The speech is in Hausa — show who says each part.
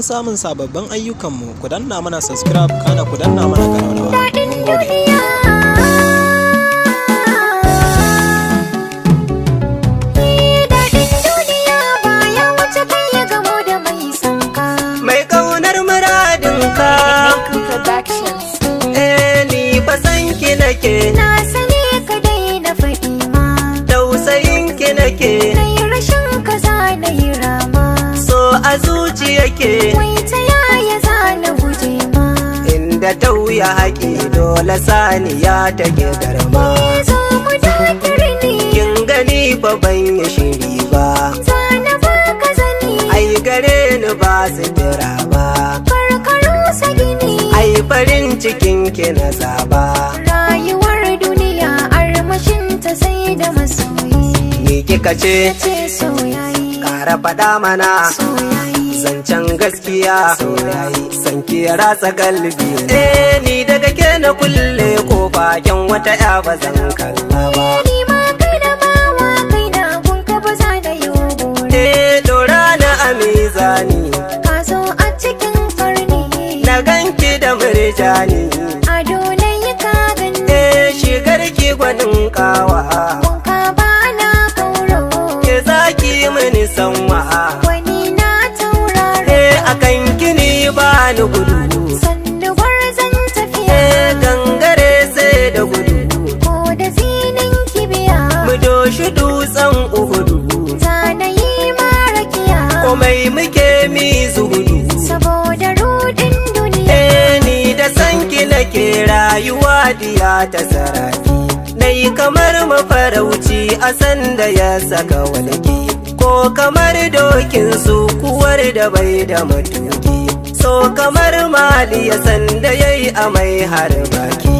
Speaker 1: Domin samun sababbin ayyukanmu, ku danna mana subscribe kana ku danna mana ƙararrawa.
Speaker 2: Daɗin duniya. Daɗin duniya baya wuce kai ya gamo da mai sanka.
Speaker 3: Mai ƙaunar muradinka. Ni fa san ki nake.
Speaker 2: Na sani ka daina faɗi ma.
Speaker 3: Tausayin ki nake.
Speaker 2: Na yi rashin kaza na yi rama.
Speaker 3: So a zuciyake.
Speaker 2: Wai ta yaya za na guje ma.
Speaker 3: Inda tauya haƙi dole saniya take garma.
Speaker 2: Zo mu dakiri ne.
Speaker 3: Kin gani fa ban yi shiri ba.
Speaker 2: Zana ba ka zani.
Speaker 3: Ai gare ni ba sutura ba.
Speaker 2: Karkaru sa gini.
Speaker 3: Ai farin cikin ki na zaba.
Speaker 2: Rayuwar duniya armashinta sai da masoyi.
Speaker 3: Ni kika ce.
Speaker 2: Ce soyayi.
Speaker 3: Ƙara faɗa mana.
Speaker 2: Soyayi.
Speaker 3: Zancen gaskiya soyayi san ki ya ratsa galbi. Ni daga ke na kulle ko bakin wata ya ba zan kalla ba.
Speaker 2: Ni ma kai da bawa kai na gunka ba za da yi gore.
Speaker 3: Dora na a mizani.
Speaker 2: Ka zo a cikin karni.
Speaker 3: Na ganki da murjani.
Speaker 2: Ado na yi ka gani.
Speaker 3: Shigar ki gwanin kawa.
Speaker 2: Gunka ba na kauro.
Speaker 3: Ke zaki mini sanwa.
Speaker 2: Wani na tauraro.
Speaker 3: Akan kini ba ni gudu.
Speaker 2: Sannu gwarzon tafiya.
Speaker 3: Gangare sai da gudu.
Speaker 2: Ko da zinin kibiya.
Speaker 3: Mu doshi dutsen Uhudu.
Speaker 2: Zana yi marakiya.
Speaker 3: Komai muke mi zuhudu.
Speaker 2: Saboda rudin duniya.
Speaker 3: Ni da sanki nake rayuwa diya ta saraki. Nayi kamar mafarauci a sanda ya saka walki. Ko kamar dokin su kuwar da bai da matuki. So kamar mali ya sanda yayi amai har baki.